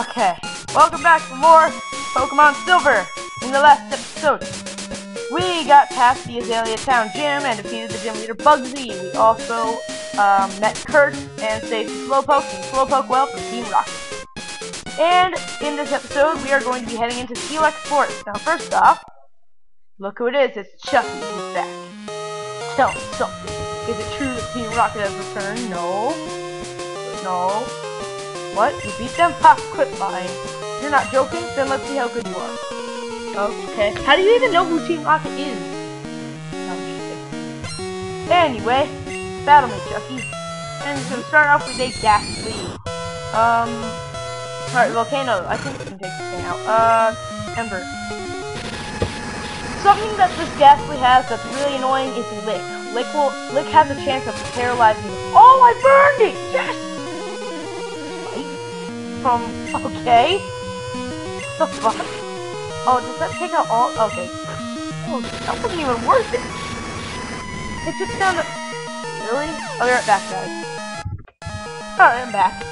Okay, welcome back for more Pokemon Silver. In the last episode, we got past the Azalea Town Gym and defeated the gym leader Bugsy. We also met Kurt and saved Slowpoke and Slowpoke Well from Team Rocket. And in this episode, we are going to be heading into Felix Forest. Now, first off, look who it is. It's Chucky. He's back. Tell me something. Is it true that Team Rocket has returned? No. No. What? You beat them? Ha! Quit lying. You're not joking? Then let's see how good you are. Okay. How do you even know who Team Rocket is? No, I'm just kidding. Anyway, battle me, Chucky. And it's gonna start off with a Ghastly. Alright, Volcano. I think we can take this thing out. Ember. Something that this Ghastly has that's really annoying is Lick. Lick has a chance of paralyzing you. Oh, I burned it! Yes! Okay. What the fuck? Oh, does that take out all? Okay. Oh, that wasn't even worth it. It took down the... Really? I'll be right back, guys. Alright, I'm back.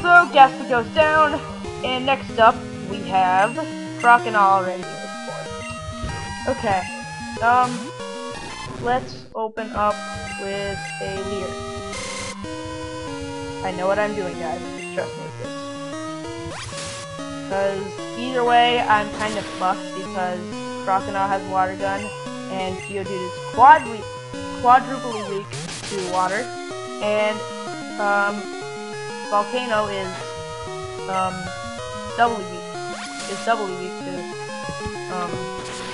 So, Ghastly goes down, and next up, we have Croconaw already. Okay. Let's open up with a Leer. I know what I'm doing, guys. Just trust me with this. Because either way, I'm kind of fucked because Croconaw has Water Gun, and Geodude is quadruply weak to water, and Volcano is doubly weak to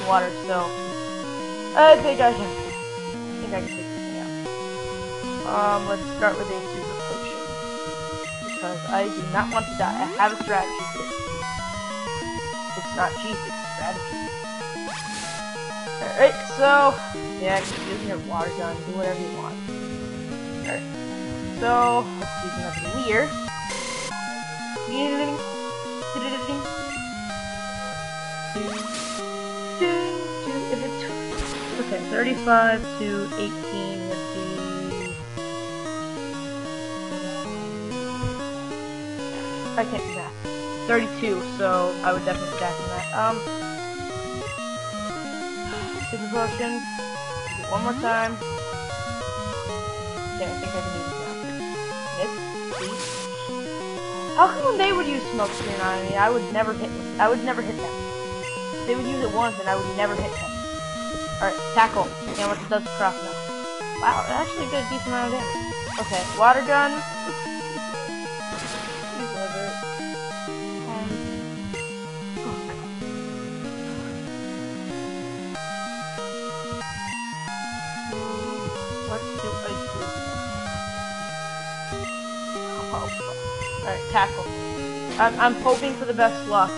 water. So I think I can take this thing out. Let's start with a super potion because I do not want to die. I have a strategy here. It's not cheap, it's strategy. Alright, so yeah, keep using your water gun, do whatever you want. Alright. So let's use another Leer. Okay, 35 to 18 would be... I can't do that. 32, so I would definitely attack in that. Super Potion. Do it one more time. Okay, I think I can do this now. Miss. Please. How come when they would use Smoke Screen on me, I would never hit them? I would never hit them. They would use it once and I would never hit them. Alright, Tackle. See how much it does to Croconaw. Wow, it actually did a decent amount of damage. Okay, Water Gun. What do I do? Oh, alright, Tackle. I'm hoping for the best luck.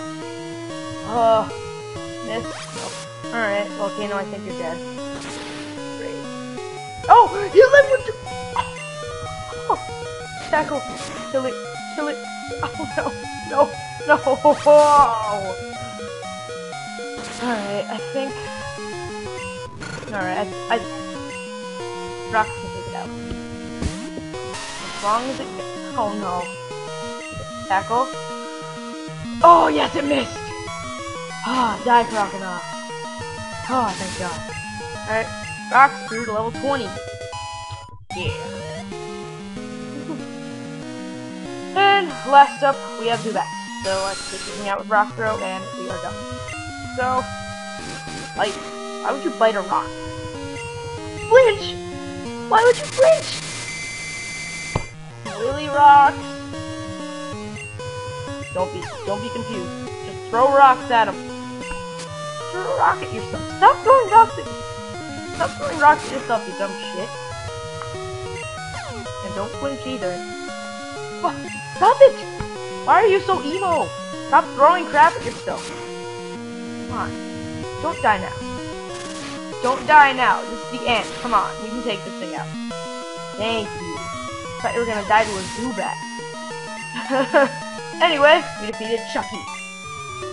Miss. Nope. Alright, Volcano, I think you're dead. Great. Oh! You live with the... Oh! Tackle! Kill it! Kill it! Oh no! No! No! Alright, I think... Alright, I... Rock can take it out. As long as it... Oh no. Tackle. Oh yes, it missed! Ah, die, Croconaw. Oh, thank God. Alright, Rock Screw to level 20. Yeah. And last up, we have Zubat. So let's take this thing out with Rock Throw, and we are done. So, like, why would you bite a rock? Flinch! Why would you flinch? Lily rocks. Don't be confused. Just throw rocks at him. Throw a rock at yourself. Stop throwing rocks at yourself, you dumb shit. And don't flinch either. Oh, stop it! Why are you so emo? Stop throwing crap at yourself. Come on. Don't die now. Don't die now. This is the end. Come on. You can take this thing out. Thank you. Thought you were gonna die to a Zubat. Anyway, we defeated Chucky.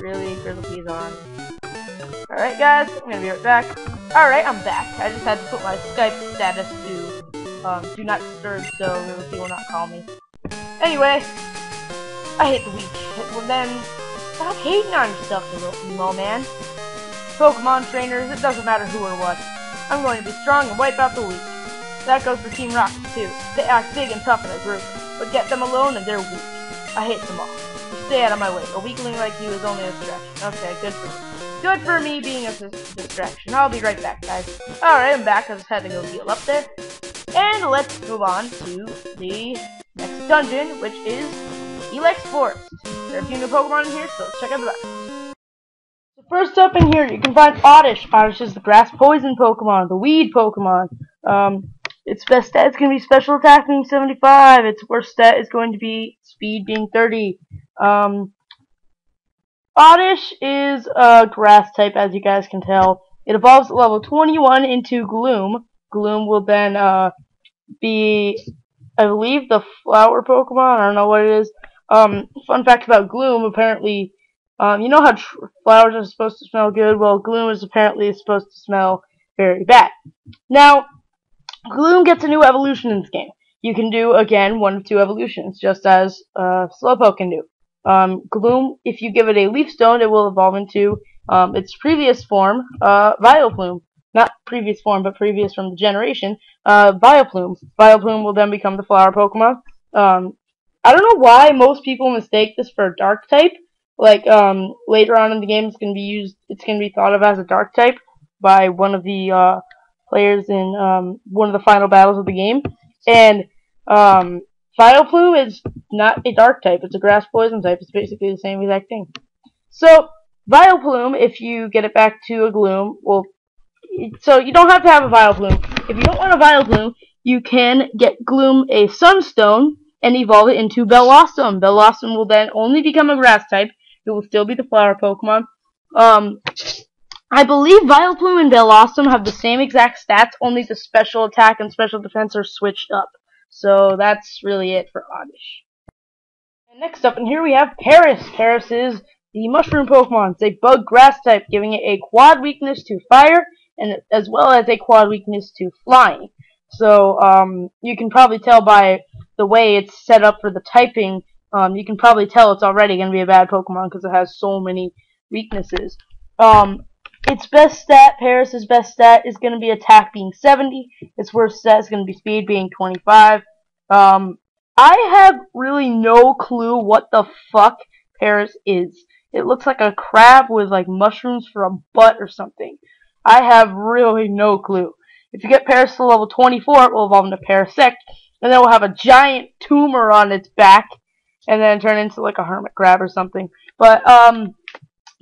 Really, Grizzly's on. Alright guys, I'm gonna be right back. Alright, I'm back. I just had to put my Skype status to do not disturb so Grizzly will not call me. Anyway, I hate the weak. Well then, stop hating on yourself, you little emo man. Pokemon trainers, it doesn't matter who or what. I'm going to be strong and wipe out the weak. That goes for Team Rocket too. They act big and tough in a group, but get them alone and they're weak. I hate them all. So stay out of my way. A weakling like you is only a distraction. Okay, good for me. Good for me being a distraction. I'll be right back, guys. Alright, I'm back. I just had to go heal up there. And let's move on to the next dungeon, which is Elex Forest. There are a few new Pokemon in here, so let's check out the rest. So first up in here, you can find Oddish. Oddish is the grass poison Pokemon, the weed Pokemon. Its best stat is going to be special attack being 75. Its worst stat is going to be speed being 30. Oddish is a grass type, as you guys can tell. It evolves at level 21 into Gloom. Gloom will then be, I believe, the flower Pokemon. I don't know what it is. Fun fact about Gloom, apparently, you know how flowers are supposed to smell good? Well, Gloom is apparently supposed to smell very bad. Now, Gloom gets a new evolution in this game. You can do, again, one of two evolutions, just as Slowpoke can do. Gloom, if you give it a Leaf Stone, it will evolve into its previous form, Vileplume. Not previous form, but previous from the generation, Vileplume. Vileplume will then become the flower Pokemon. I don't know why most people mistake this for a dark type. Like, later on in the game, it's going to be thought of as a dark type by one of the, players in, one of the final battles of the game. And, Vileplume is not a dark type, it's a grass poison type. It's basically the same exact thing. So, Vileplume, if you get it back to a Gloom, well, so you don't have to have a Vileplume. If you don't want a Vileplume, you can get Gloom a Sunstone and evolve it into Bellossom. Bellossom will then only become a grass type. It will still be the flower Pokemon. I believe Vileplume and Bellossom have the same exact stats, only the special attack and special defense are switched up. So that's really it for Oddish. And next up in here we have Paris. Paris is the mushroom Pokemon. It's a bug grass type, giving it a quad weakness to fire, and as well as a quad weakness to flying. So you can probably tell by the way it's set up for the typing, you can probably tell it's already going to be a bad Pokemon because it has so many weaknesses. Its best stat, Paris' best stat, is going to be attack being 70. Its worst stat is going to be speed being 25. I have really no clue what the fuck Paris is. It looks like a crab with like mushrooms for a butt or something. I have really no clue. If you get Paris to level 24, it will evolve into Parasect, and then it will have a giant tumor on its back, and then turn into like a hermit crab or something. But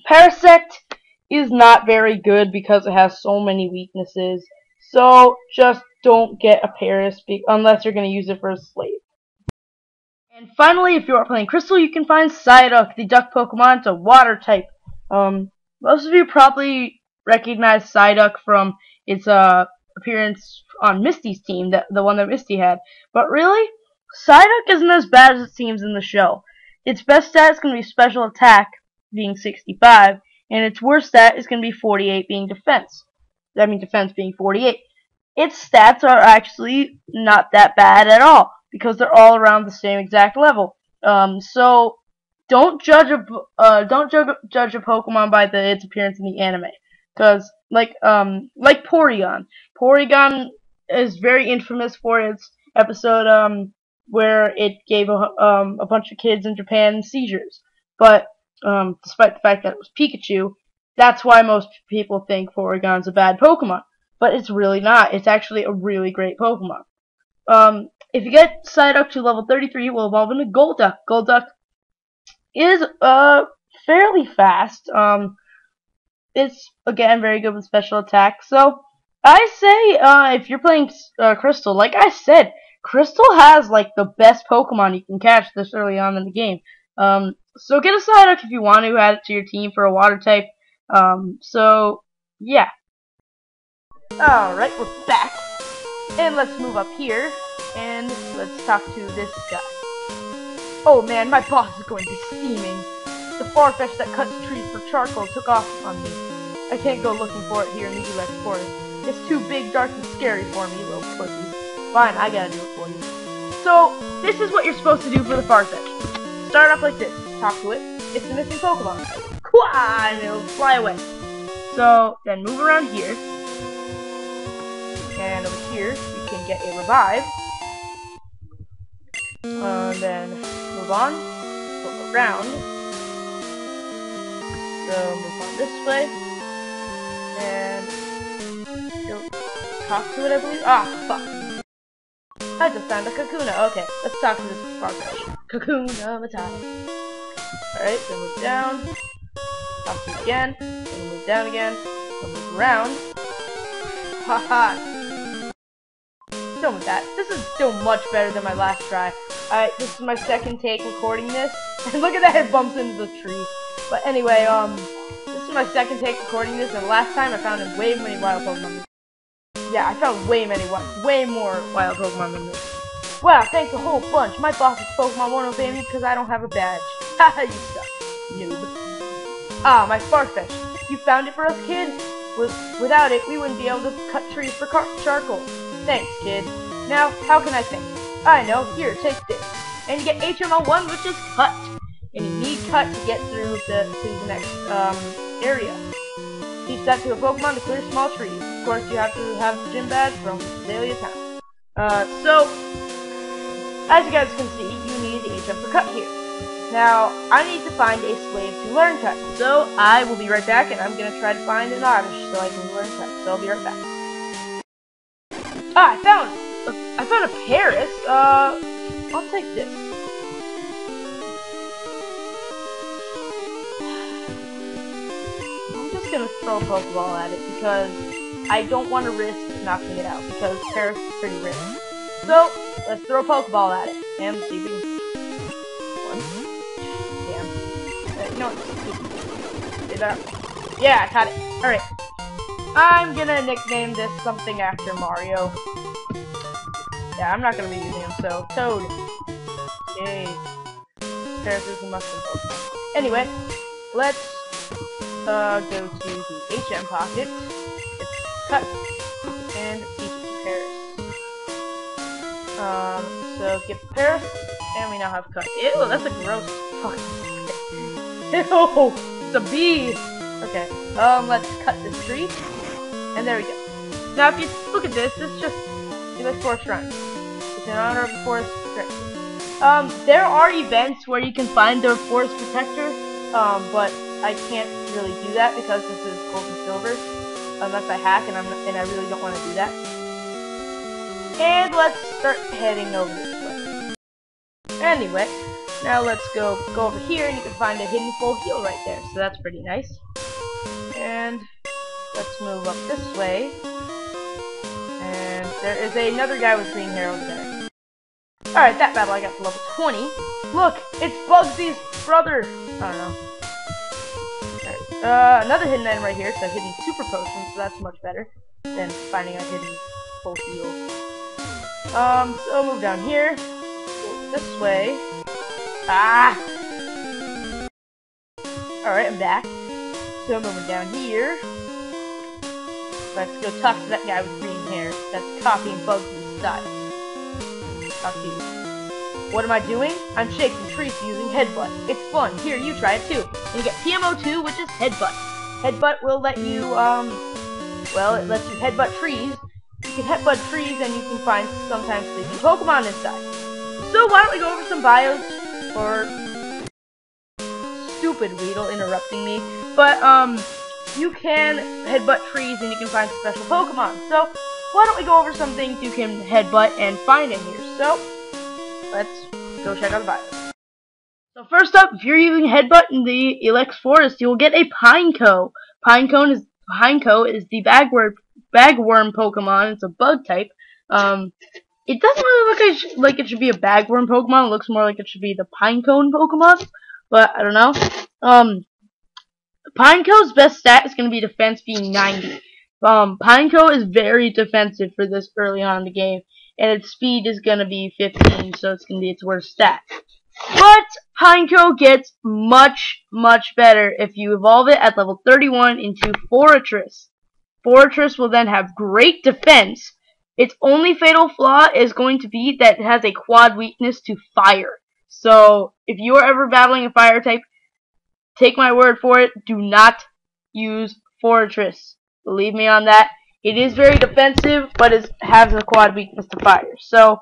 Parasect is not very good because it has so many weaknesses. So just don't get a Paris unless you're going to use it for a slave. And finally, if you are playing Crystal, you can find Psyduck, the duck Pokemon. It's a water type. Most of you probably recognize Psyduck from its appearance on Misty's team, the one that Misty had. But really, Psyduck isn't as bad as it seems in the show. Its best stat is going to be special attack, being 65, and its worst stat is going to be 48, being defense. That means defense being 48. Its stats are actually not that bad at all, because they're all around the same exact level. So don't judge a Pokemon by its appearance in the anime, because like Porygon. Porygon is very infamous for its episode where it gave a bunch of kids in Japan seizures. But despite the fact that it was Pikachu, that's why most people think Porygon's a bad Pokemon. But it's really not. It's actually a really great Pokemon. If you get Psyduck to level 33, it will evolve into Golduck. Golduck is fairly fast. It's, again, very good with special attack. So, I say, if you're playing Crystal, like I said, Crystal has, like, the best Pokemon you can catch this early on in the game. So get a Psyduck if you want to add it to your team for a water type. So, yeah. Alright, we're back. And let's move up here, and let's talk to this guy. Oh man, my boss is going to be steaming. The Farfetch that cuts trees for charcoal took off on me. I can't go looking for it here in the Elex Forest. It's too big, dark, and scary for me, little pussy. Fine, I gotta do it for you. So, this is what you're supposed to do for the Farfetch. start off like this. Talk to it. It's the missing Pokemon. Quah! And it'll fly away. So then move around here. And over here, you can get a revive. Then move on. Go around. So move on this way. And go talk to it, I believe. Ah, fuck. I just found a Kakuna. Okay, let's talk to this Farfetch. Kakuna Matata. Alright, so move down. Talk to it again. Then move down again. So move around. Haha. Done with that. This is still much better than my last try. Alright, this is my second take recording this. And look at that, it bumps into the tree. But anyway, this is my second take recording this, and last time I found way many wild Pokemon. Yeah, I found way more wild Pokemon than this. Wow, thanks a whole bunch. My boss is Pokemon won't obey me because I don't have a badge. Haha, you suck, noob. Ah, my Farfetch. You found it for us, kid? Without it, we wouldn't be able to cut trees for charcoal. Thanks, kid. Now, how can I thank you? I know. Here, take this. And you get HML1, which is cut. And you need cut to get through to the next area. Teach that to a Pokemon to clear small trees. Of course, you have to have the gym badge from Azalea Town. So, as you guys can see, you need the HM for cut here. Now, I need to find a slave to learn cut. So, I will be right back, and I'm going to try to find an Oddish so I can learn cut. So, I'll be right back. Ah, I found a Paris. I'll take this. I'm just gonna throw a Pokeball at it because I don't want to risk knocking it out because Paris is pretty rare. So, let's throw a Pokeball at it and see if we can... Damn. You know what? Say that. Yeah, I caught it. Alright. I'm gonna nickname this something after Mario. Yeah, I'm not gonna be using him, so Toad. Yay. Paris is the mustard Pokemon. Anyway, let's go to the HM pocket. It's cut and teach it to Paris. So get Paris, and we now have cut. Ew, that's a gross fucking Ew, it's a bee. Okay, let's cut this tree. And there we go. Now, if you look at this, it's just the Forest Shrine. It's in honor of the Forest Protector. There are events where you can find the Forest Protector, but I can't really do that because this is gold and silver, unless I hack, and I really don't want to do that. And let's start heading over this way. Anyway, now let's go over here, and you can find a hidden full heal right there. So that's pretty nice. And let's move up this way. And there is another guy with green hair over there. Alright, that battle I got to level 20. Look, it's Bugsy's brother. I don't know. Alright, another hidden item right here. It's a hidden super potion, so that's much better than finding a hidden full heal. So move down here. Go this way. Ah! Alright, I'm back. So moving down here. Let's go talk to that guy with green hair that's copying Bugsy's style. Talk to you. What am I doing? I'm shaking trees using Headbutt. It's fun. Here, you try it too. And you get PMO2, which is Headbutt. Headbutt will let you, well, it lets you headbutt trees. You can headbutt trees and you can find sometimes sleeping Pokemon inside. So why don't we go over some bios for... Stupid Weedle interrupting me. But, you can headbutt trees and you can find special Pokemon. So, why don't we go over some things you can headbutt and find in here. So, let's go check out the bios. So first up, if you're using Headbutt in the Elex Forest, you will get a Pineco. Pineco is the bagworm Pokemon. It's a bug type. It doesn't really look like it should be a bagworm Pokemon. It looks more like it should be the Pinecone Pokemon. But I don't know. Pineco's best stat is going to be defense being 90. Pineco is very defensive for this early on in the game, and its speed is going to be 15, so it's going to be its worst stat. But Pineco gets much, much better if you evolve it at level 31 into Forretress. Forretress will then have great defense. Its only fatal flaw is going to be that it has a quad weakness to fire. So if you are ever battling a fire type, take my word for it, do not use Fortress. Believe me on that. It is very defensive, but it has a quad weakness to fire. So,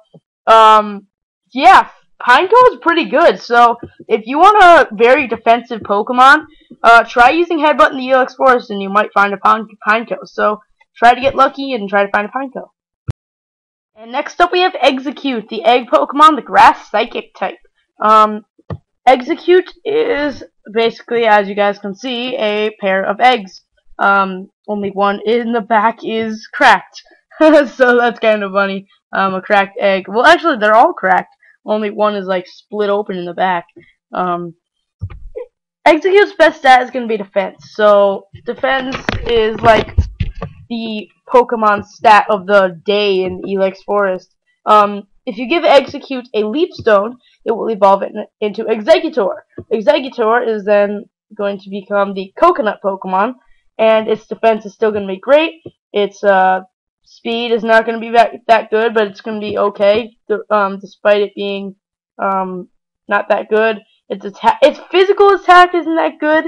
yeah, Pineco is pretty good. So, if you want a very defensive Pokemon, try using Headbutt in the EX Forest, and you might find a Pineco. So, try to get lucky and try to find a Pineco. And next up, we have Execute, the egg Pokemon, the Grass Psychic type. Execute is basically, as you guys can see, a pair of eggs. Only one in the back is cracked. So that's kind of funny. A cracked egg. Well, actually, they're all cracked. Only one is, like, split open in the back. Execute's best stat is going to be defense. So, defense is, like, the Pokemon stat of the day in Elex Forest. If you give Execute a Leaf Stone, it will evolve it into Exeggutor. Exeggutor is then going to become the Coconut Pokemon, and its defense is still going to be great. Its speed is not going to be that good, but it's going to be okay, despite it being not that good. Its physical attack isn't that good,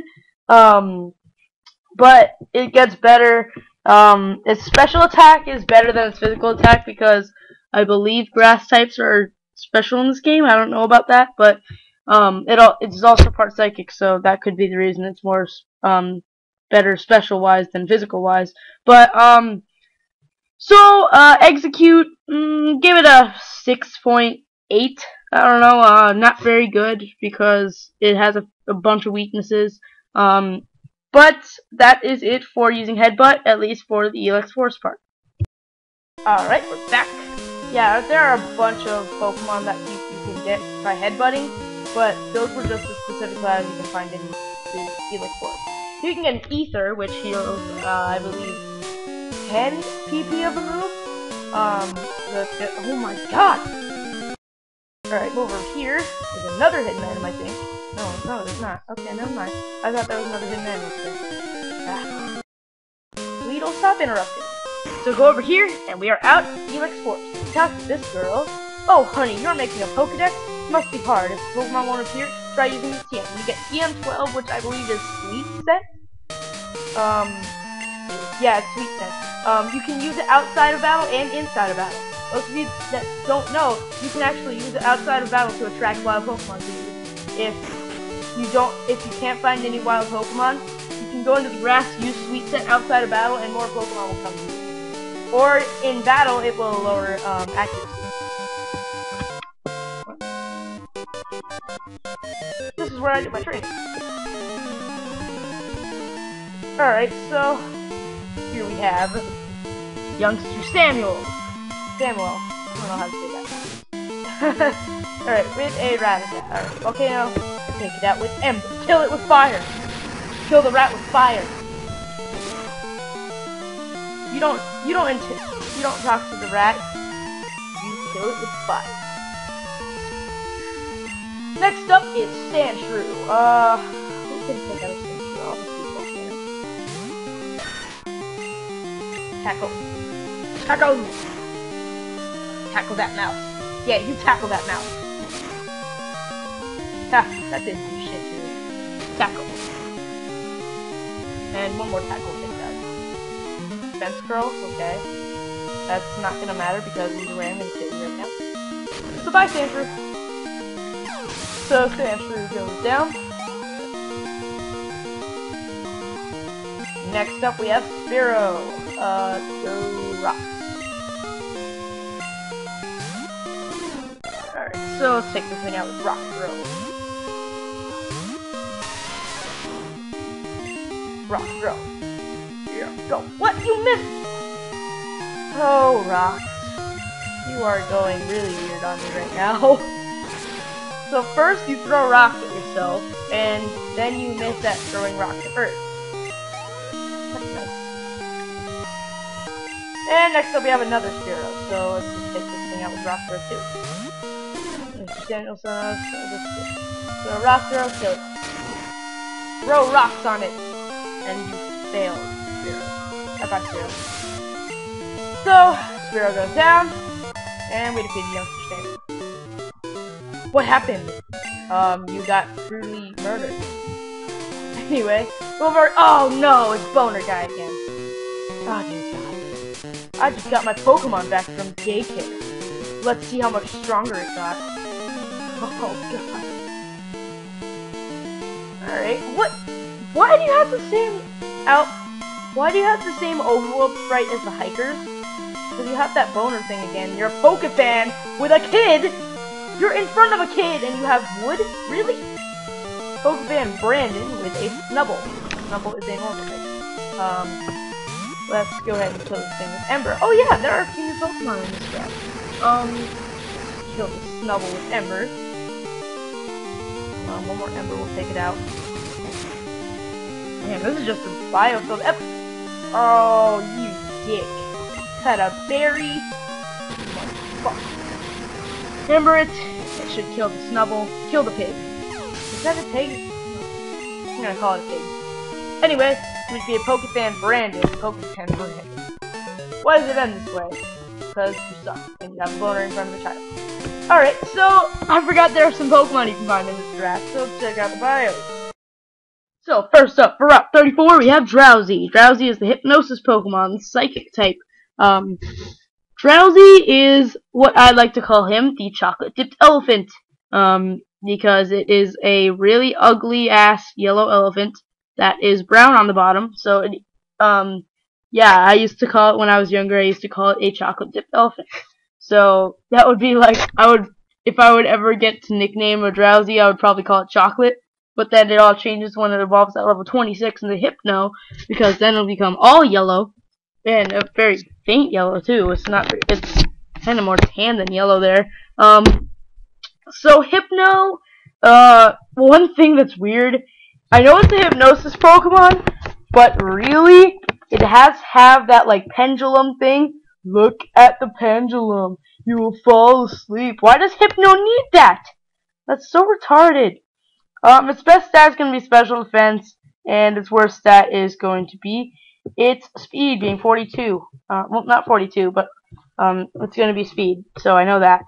but it gets better. Its special attack is better than its physical attack because I believe grass types are special in this game. I don't know about that, but it's also part psychic, so that could be the reason it's more better special wise than physical wise. But Execute, give it a 6.8. I don't know, not very good because it has a bunch of weaknesses. But that is it for using Headbutt, at least for the Elex Force part. Alright, we're back. Yeah, there are a bunch of Pokemon that you can get by headbutting, but those were just the specific items you can find in the Helix Forest. So you can get an Ether, which heals, I believe, 10 PP of a move. Oh my god! Alright, over here is another hidden item, I think. No, there's not. Okay, never mind. I thought there was another hidden item up there. Weedle, stop interrupting. So go over here, and we are out Helix Forest. Talk to this girl. Oh, honey, you're making a Pokedex? Must be hard. If Pokemon won't appear, try using the TM. You get TM12, which I believe is Sweet Scent. Yeah, it's Sweet Scent. You can use it outside of battle and inside of battle. Those of you that don't know, you can actually use it outside of battle to attract wild Pokemon to you. If you can't find any wild Pokemon, you can go into the grass, use Sweet Scent outside of battle, and more Pokemon will come to you. Or in battle, it will lower accuracy. This is where I do my training. Alright, so here we have youngster Samuel. I don't know how to say that. Alright, with a Rattata. Alright, Volcano, take it out with Ember. Kill it with fire. Kill the rat with fire. You don't talk to the rat. You kill it with fire. Next up is Sandshrew. We can take out a Sandshrew. I'll just Tackle. Tackle that mouse. Yeah, you tackle that mouse. Ha, that didn't do shit to me. Tackle. And one more tackle hit that. Fence curl, okay. That's not gonna matter because he's ram and sitting right now. So bye, Sandshrew. So Sandshrew goes down. Next up we have Spearow. Go Rocks. Alright, so let's take this thing out with Rock Throw. Rock Throw. Here we go. What? You missed! Oh, Rocks. You are going really weird on me right now. So first you throw rocks at yourself, and then you miss that throwing rocks at first. That's nice. And next up we have another Spearow, so let's just take this thing out with Rock Throw too. Mr. Danielson, so Rock Throw, kill it. Throw rocks on it, and you failed, Spearow. Bye-bye, Spearow. So, Spearow goes down, and we defeat the youngster Stanley. What happened? you got brutally murdered. Anyway, over. Oh no, it's Boner Guy again. Oh dear God. I just got my Pokemon back from daycare. Let's see how much stronger it got. Oh God. Alright, what? Why do you have the same Why do you have the same overworld sprite as the hikers? Because you have that boner thing again. You're a Pokefan with a kid! You're in front of a kid and you have wood? Really? Pokefan Brandon with a Snubble. Snubble is a normal type. Let's go ahead and kill this thing with Ember. Oh yeah, there are a few new Pokemon in this draft. Kill the Snubble with Ember. One more Ember will take it out. Man, this is just a biofilled Oh, you dick. Cut a berry. Fuck. Ember it. It should kill the Snubble. Kill the pig. Is that a pig? I'm gonna call it a pig. Anyway, it's going to be a Pokefan Brandon. Pokefan Brandon. Why does it end this way? Because you suck. And you have a boner in front of a child. Alright, so I forgot there are some Pokemon you can find in this draft, so let's check out the bios. So, first up, for Route 34, we have Drowsy. Drowsy is the Hypnosis Pokemon, Psychic type. Drowsy is what I like to call him, the Chocolate-Dipped Elephant. Because it is a really ugly-ass yellow elephant that is brown on the bottom. So, yeah, I used to call it, when I was younger, I used to call it a Chocolate-Dipped Elephant. So, that would be like, if I would ever get to nickname a Drowsy, I would probably call it Chocolate. But then it all changes when it evolves at level 26 into Hypno, because then it'll become all yellow, and a very faint yellow too. It's kind of more tan than yellow there. So Hypno, one thing that's weird, I know it's a Hypnosis Pokemon, but really, it has to have that like pendulum thing. Look at the pendulum. You will fall asleep. Why does Hypno need that? That's so retarded. Its best stat is going to be Special Defense, and its worst stat is going to be its Speed, being 42. Well, not 42, but it's going to be Speed, so I know that.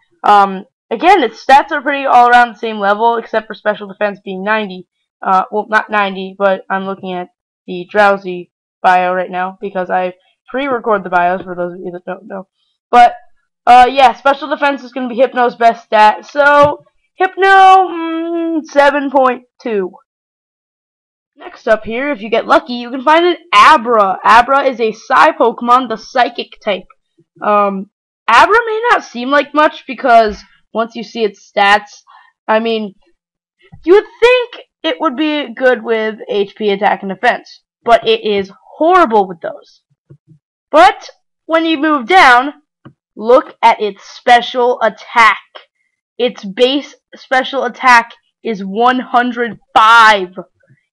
Again, its stats are pretty all around the same level, except for Special Defense being 90. Well, not 90, but I'm looking at the Drowsy bio right now, because I pre-record the bios, for those of you that don't know. But, yeah, Special Defense is going to be Hypno's best stat, so Hypno, 7.2. Next up here, if you get lucky, you can find an Abra. Abra is a Psy Pokemon, the Psychic type. Abra may not seem like much, because once you see its stats, I mean, you would think it would be good with HP, attack, and defense, but it is horrible with those. But, when you move down, look at its special attack. Its base special attack is 105,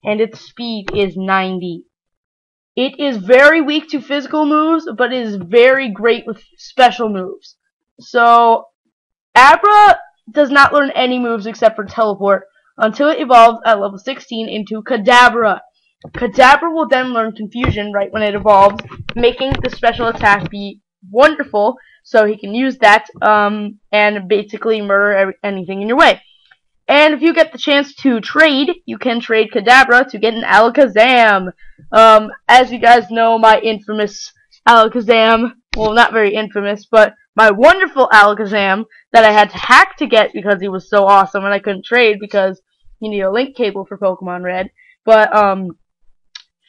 and its speed is 90. It is very weak to physical moves, but it is very great with special moves. So, Abra does not learn any moves except for Teleport until it evolves at level 16 into Kadabra. Kadabra will then learn Confusion right when it evolves, making the special attack be wonderful, so he can use that, and basically murder anything in your way. And if you get the chance to trade, you can trade Kadabra to get an Alakazam. As you guys know, my infamous Alakazam, well, not very infamous, but my wonderful Alakazam that I had to hack to get because he was so awesome and I couldn't trade because you need a link cable for Pokemon Red. But,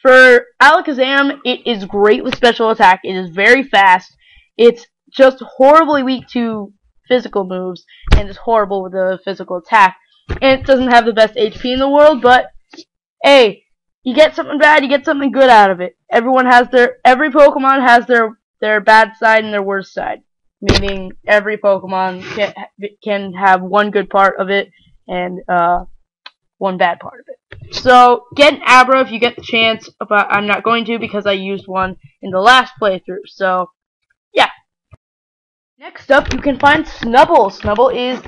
for Alakazam, it is great with special attack. It is very fast. It's just horribly weak to physical moves, and is horrible with the physical attack. And it doesn't have the best HP in the world, but, hey, you get something bad, you get something good out of it. Every Pokemon has their bad side and their worst side. Meaning, every Pokemon can have one good part of it, and, one bad part of it. So, get an Abra if you get the chance, but I'm not going to because I used one in the last playthrough, so, yeah. Next up, you can find Snubble. Snubble is,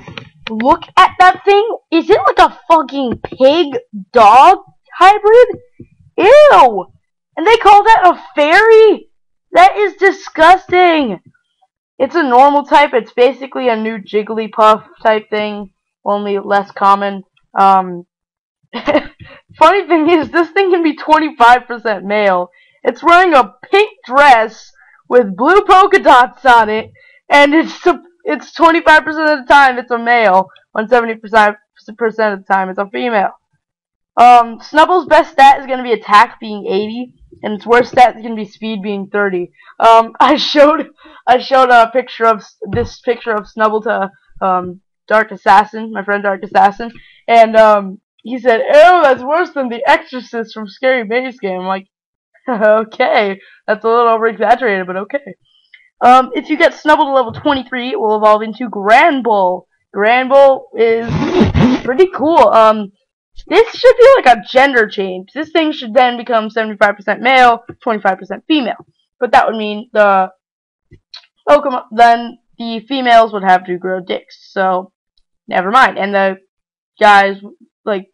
look at that thing. Is it like a fucking pig-dog hybrid? Ew! And they call that a fairy? That is disgusting. It's a normal type. It's basically a new Jigglypuff type thing, only less common. Funny thing is, this thing can be 25% male. It's wearing a pink dress with blue polka dots on it, and it's 25% of the time it's a male, when 70% of the time it's a female. Snubble's best stat is going to be attack being 80, and its worst stat is going to be speed being 30. I showed a picture of Snubble to Dark Assassin, my friend Dark Assassin, and he said, "Oh, that's worse than the Exorcist from Scary Maze game." I'm like, okay, that's a little over exaggerated, but okay. If you get Snubble to level 23, it will evolve into Granbull. Granbull is pretty cool. This should be like a gender change. This thing should then become 75% male, 25% female. But that would mean the females would have to grow dicks. So, never mind. And the guys, like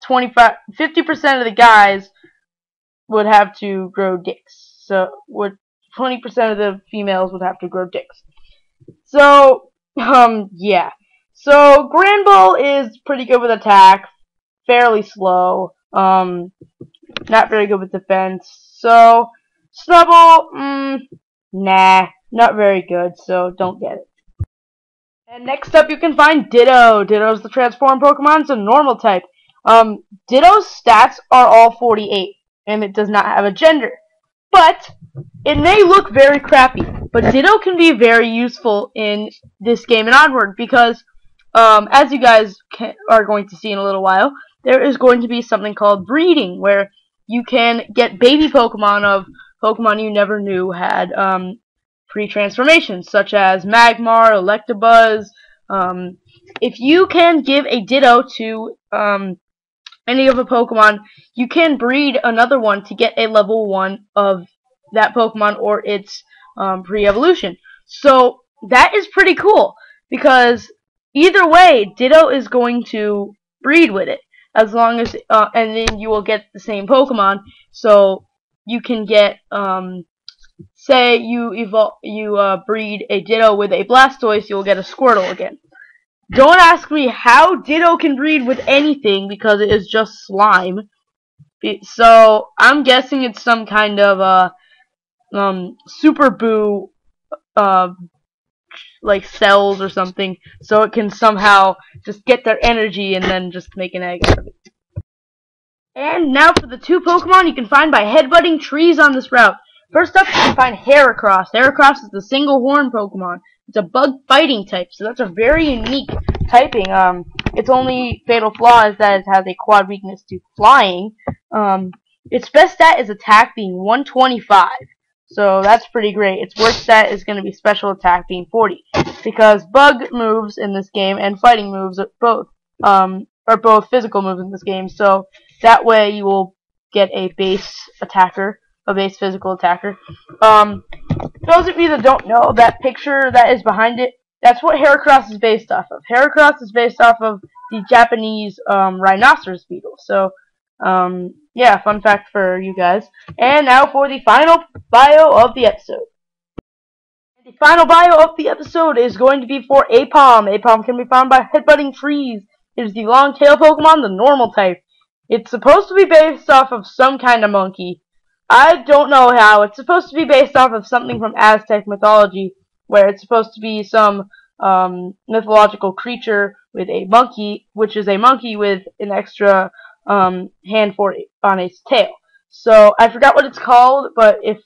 50% of the guys would have to grow dicks. So, 20% of the females would have to grow dicks. So, yeah. So, Granbull is pretty good with attack, fairly slow, not very good with defense. So, Snubble, nah, not very good, so don't get it. And next up you can find Ditto. Ditto's the transform Pokemon, it's a normal type. Ditto's stats are all 48, and it does not have a gender. But, it may look very crappy, but Ditto can be very useful in this game and onward, because, as you guys are going to see in a little while, there is going to be something called breeding, where you can get baby Pokemon of Pokemon you never knew had, pre-transformations, such as Magmar, Electabuzz. If you can give a Ditto to, any of a Pokemon, you can breed another one to get a level 1 of that Pokemon or its pre-evolution. So that is pretty cool, because either way, Ditto is going to breed with it, as long as and then you will get the same Pokemon. So you can get, say you breed a Ditto with a Blastoise, you will get a Squirtle again. Don't ask me how Ditto can breed with anything, because it is just slime. So, I'm guessing it's some kind of, Super Boo, like cells or something, so it can somehow just get their energy and then just make an egg out of it. And now for the 2 Pokemon you can find by headbutting trees on this route. First up, you can find Heracross. Heracross is the single horn Pokemon. It's a bug fighting type, so that's a very unique typing. Its only fatal flaw is that it has a quad weakness to flying. Its best stat is attack being 125, so that's pretty great. Its worst stat is going to be special attack being 40, because bug moves in this game and fighting moves are both physical moves in this game. So that way you will get a base attacker, a base physical attacker. Those of you that don't know, that picture that is behind it, that's what Heracross is based off of. Heracross is based off of the Japanese rhinoceros beetle. So, yeah, fun fact for you guys. And now for the final bio of the episode. The final bio of the episode is going to be for Aipom. Aipom can be found by headbutting trees. It is the long tail Pokemon, the normal type. It's supposed to be based off of some kind of monkey. I don't know how. It's supposed to be based off of something from Aztec mythology, where it's supposed to be some mythological creature with a monkey, which is a monkey with an extra hand on its tail. So I forgot what it's called, but if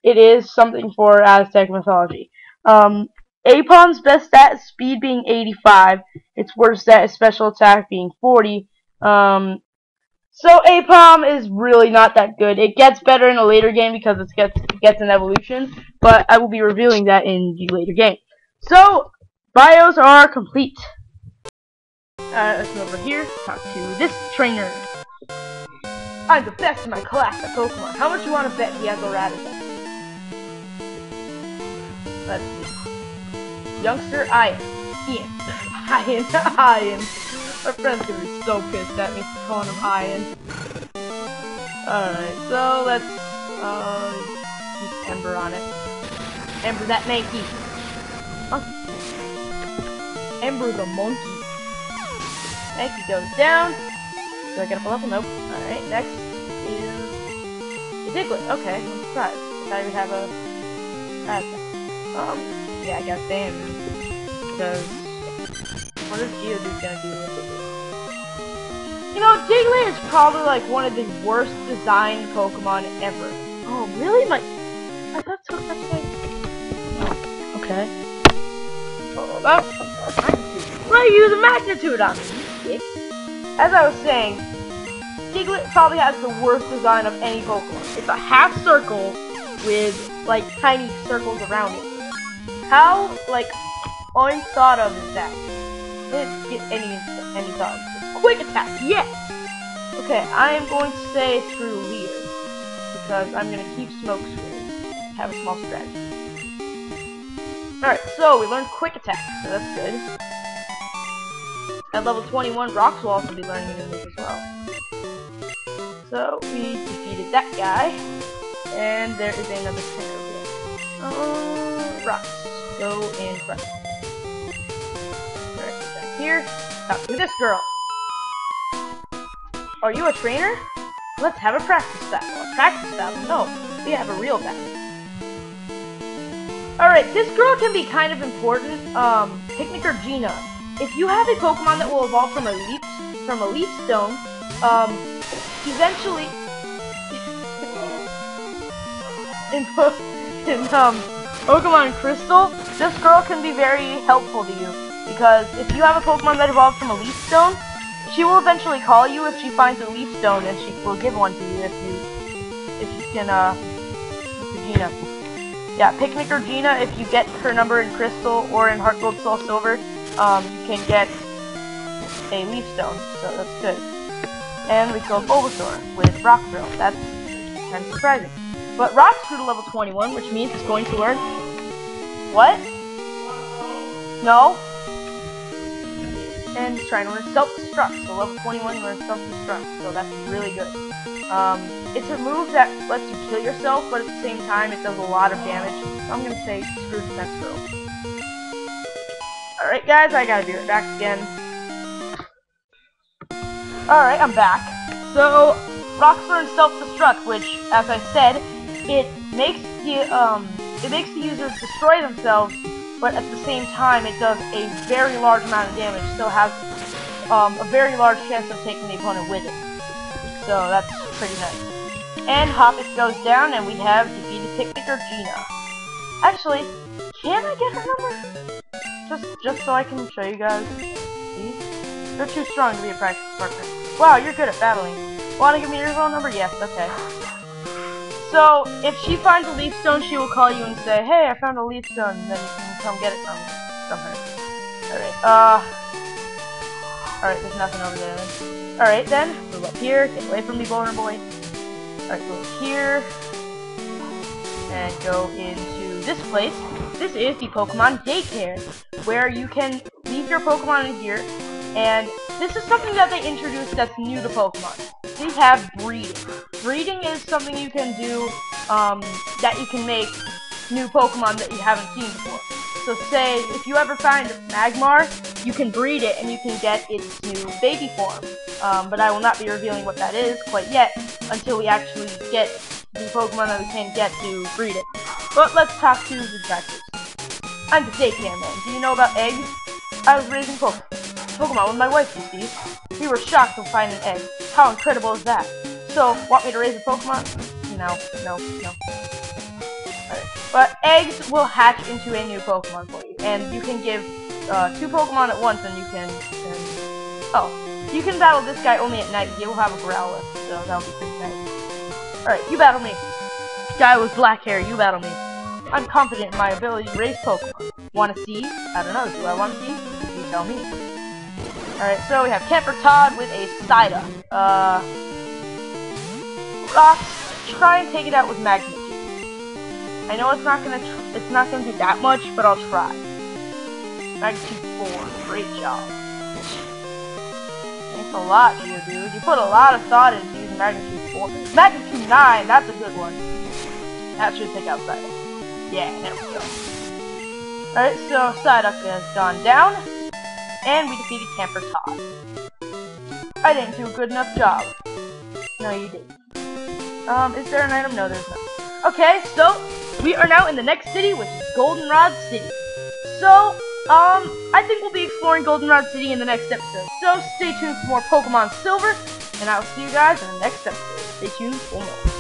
it is something for Aztec mythology. Aipom's best stat is speed being 85. Its worst stat is special attack being 40. So Aipom is really not that good. It gets better in a later game because it gets an evolution, but I will be revealing that in the later game. So, bios are complete. Let's go over here, talk to this trainer. I'm the best in my class at Pokemon. How much you want to bet he has a Rattata? Let's see. Youngster, Ian. Ian. My friend's gonna be so pissed at me for calling him Ian. Alright, so let's use Ember on it. Ember that monkey. Ember the monkey. Okay, he goes down. Do I get up a level? Nope. Alright, next is the Diglett. Okay, I'm surprised. I thought we have a yeah, I guess damn. Because what is Geodude gonna do with Diglett? You know, Diglett is probably like one of the worst designed Pokemon ever. Oh, really? I thought so. That's like. Okay. Hold up. Why use a magnitude on me? As I was saying, Diglett probably has the worst design of any Pokemon. It's a half circle with like tiny circles around it. How like unthought of is that? Didn't get any thought. It's quick attack. Yes. Okay, I am going to say screw Leer because I'm gonna keep Smoke Screen. Have a small strategy. Alright, so we learned quick attack, so that's good. At level 21, Rocks will also be learning a new move as well. So we defeated that guy, and there is another trainer over there. Rocks, go in front. Alright, back here. Talk to this girl. Are you a trainer? Let's have a practice battle. A practice battle? No, we have a real battle. Alright, this girl can be kind of important. Picnic or Gina. If you have a Pokemon that will evolve from a leaf stone, eventually in Pokemon Crystal, this girl can be very helpful to you. Because if you have a Pokemon that evolves from a leaf stone, she will eventually call you if she finds a leaf stone, and she will give one to you if you can Gina. Yeah, Picnic or Gina, if you get her number in Crystal or in Heart Gold Soul Silver, you can get a Leaf Stone, so that's good. And we killed Bulbasaur with Rock Drill. That's kind of surprising. But Rock's grew to level 21, which means it's going to learn... What? No? And it's trying to learn Self-Destruct, so level 21 learns Self-Destruct, so that's really good. It's a move that lets you kill yourself, but at the same time, it does a lot of damage. So I'm gonna say, screw the next girl. Alright, guys, I gotta be right back again. Alright, I'm back. So, Rocks learns Self-Destruct, which, as I said, it makes the users destroy themselves, but at the same time, it does a very large amount of damage, so has a very large chance of taking the opponent with it. So that's pretty nice. And Hoppus goes down, and we have defeated Picnic or Gina. Actually, can I get her number? Just so I can show you guys. See? They're too strong to be a practice partner. Wow, you're good at battling. Want to give me your phone number? Yes, okay. So, if she finds a leaf stone, she will call you and say, hey, I found a leaf stone, and then you can come get it from her. Alright, alright, there's nothing over there then. Alright then, move up here, get away from me, Boner Boy. Alright, go here, and go into this place. This is the Pokemon Daycare, where you can leave your Pokemon in here, and this is something that they introduced that's new to Pokemon. They have breeding. Breeding is something you can do, that you can make new Pokemon that you haven't seen before. So say, if you ever find Magmar, you can breed it and you can get its new baby form. But I will not be revealing what that is quite yet, until we actually get the Pokemon that we can get to breed it. But let's talk to the detectives. I'm the daycare man. Do you know about eggs? I was raising Pokemon with my wife, you see. We were shocked to find an egg. How incredible is that? So, want me to raise a Pokemon? No. Alright. But eggs will hatch into a new Pokemon for you. And you can give 2 Pokemon at once, and you can you can battle this guy only at night. He will have a Growlithe, so that'll be pretty nice. Alright, you battle me. Guy with black hair, you battle me. I'm confident in my ability to raise Pokemon. Wanna see? I don't know, do I wanna see? You tell me. Alright, so we have Camper Todd with a Psyduck. Rocks, try and take it out with Magnitude. I know it's not gonna do that much, but I'll try. Magnitude 4, great job. Thanks a lot, Geodude. You put a lot of thought into using Magnitude 4. Magnitude 9, that's a good one. That should take out Psyduck. Yeah, there we go. Alright, so Psyduck has gone down, and we defeated Camper Todd. I didn't do a good enough job. No, you didn't. Is there an item? No, there's not. Okay, so we are now in the next city, which is Goldenrod City. So, I think we'll be exploring Goldenrod City in the next episode. So, stay tuned for more Pokemon Silver, and I will see you guys in the next episode. Stay tuned for more.